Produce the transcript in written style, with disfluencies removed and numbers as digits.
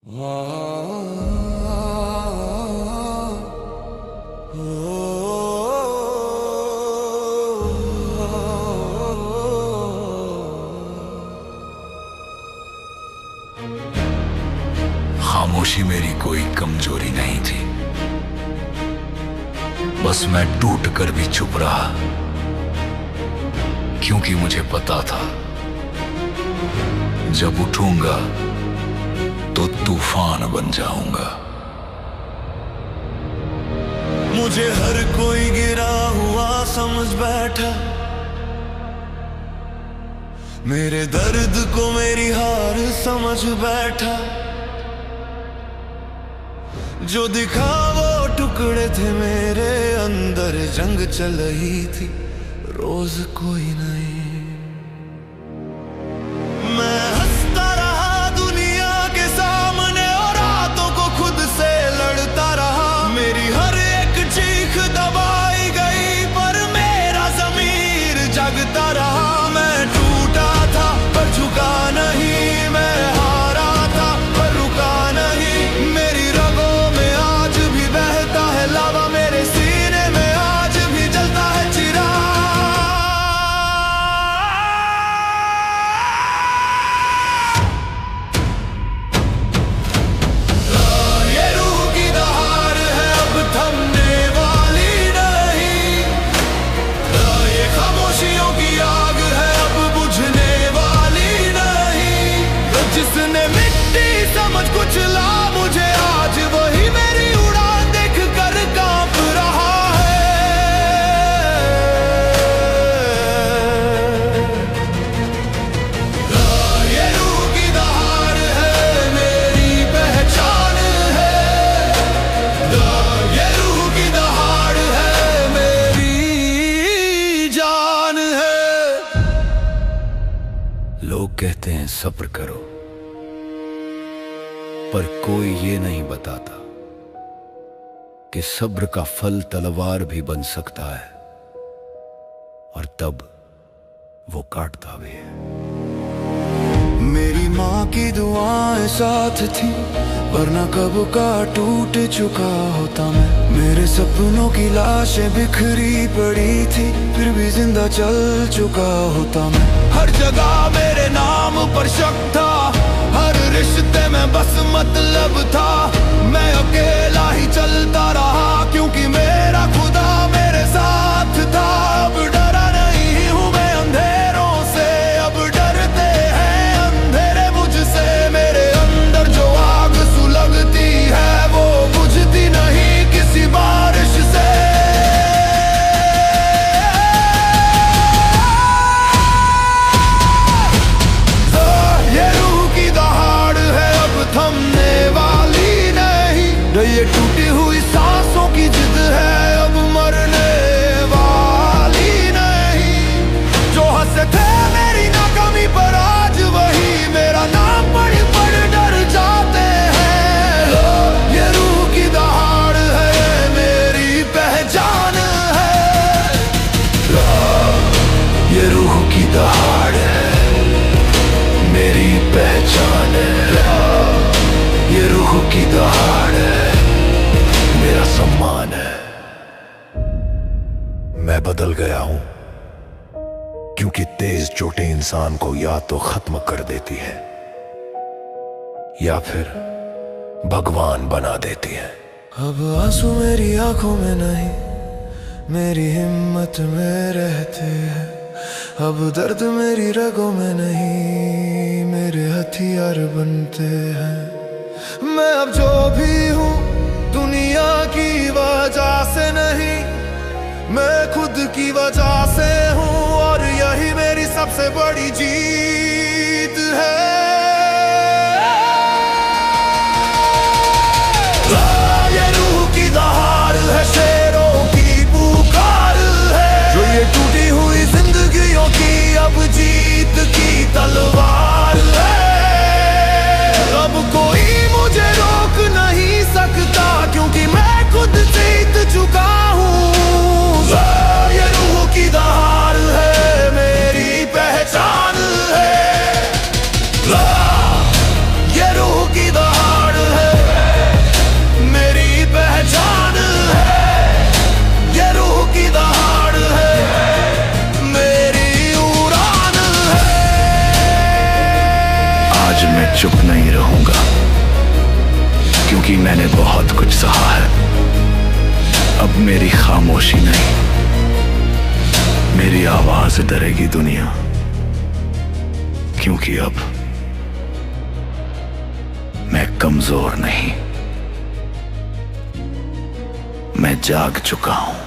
खामोशी मेरी कोई कमजोरी नहीं थी, बस मैं टूट कर भी चुप रहा, क्योंकि मुझे पता था जब उठूंगा तो तूफान बन जाऊंगा। मुझे हर कोई गिरा हुआ समझ बैठा, मेरे दर्द को मेरी हार समझ बैठा। जो दिखा वो टुकड़े थे मेरे अंदर, जंग चल रही थी रोज कोई नहीं। मैं हंसता रहा दुनिया के सामने और रातों को खुद से लड़ता रहा। मेरी हर एक चीख दबाई गई पर मेरा ज़मीर जगता रहा। मैं टूटा था पर झुका नहीं, मैं हारा था पर रुका नहीं। मेरी रगों में आज भी बहता है लावा, मेरे सीने में आज भी जलता है चिराग। ये रूह की दहाड़ है अब थमने वाली नहीं, ये खामोशियों की आग है अब बुझने वाली नहीं। जिसने मिट्टी समझ कुचला मुझे, आज वही मेरी उड़ान देख कर कांप रहा है। ये रूह की दहाड़ है मेरी पहचान है, ये रूह की दहाड़ है मेरी जान है। लोग कहते हैं सब्र करो, पर कोई ये नहीं बताता कि सब्र का फल तलवार भी बन सकता है, और तब वो काटता भी है। मेरी माँ की दुआएं साथ थी, वरना कब का टूट चुका होता मैं। मेरे सपनों की लाशें बिखरी पड़ी थी, फिर भी जिंदा चल चुका होता मैं। हर जगह मेरे नाम पर शक था, हर रिश्ते में बस मतलब था। मैं अकेला ही चलता रहा, क्योंकि मेरा खुदा मेरे साथ था। अब डरा नहीं हूँ मैं अंधेरों से, अब डरते हैं अंधेरे मुझसे। मेरे अंदर जो आग सुलगती है वो बुझती नहीं किसी बारिश से। ये रूह की दहाड़ है अब थमने वाली नहीं, ये टूटी हुई सांसों की जिद है अब मरने वाली नहीं। जो हंसे थे मेरी नाकामी पर, आज वही मेरा नाम पढ़ पढ़ डर जाते हैं। ये रूह की दहाड़ है मेरी पहचान है, ये रूह की दहाड़ है मेरी पहचान है। ये रूह की दहाड़ है मेरा सम्मान है। मैं बदल गया हूं, क्योंकि तेज चोटें इंसान को या तो खत्म कर देती है या फिर भगवान बना देती है। अब आंसू मेरी आंखों में नहीं, मेरी हिम्मत में रहते हैं। अब दर्द मेरी रगों में नहीं, मेरे हथियार बनते हैं। मैं अब जो भी हूँ दुनिया की वजह से नहीं, मैं खुद की वजह से हूँ, और यही मेरी सबसे बड़ी जीत है। ये रूह की दहाड़ है, शेरों की पुकार है, जो ये टूटी हुई जिंदगियों की अब जीत की तलवार है। अब कोई मुझे रोक नहीं सकता, क्योंकि मैं खुद जीत चुका हूँ। ये रूह की दहाड़ है मेरी पहचान है। आज मैं चुप नहीं रहूंगा, क्योंकि मैंने बहुत कुछ सहा है। अब मेरी खामोशी नहीं, मेरी आवाज डरेगी दुनिया, क्योंकि अब मैं कमजोर नहीं, मैं जाग चुका हूं।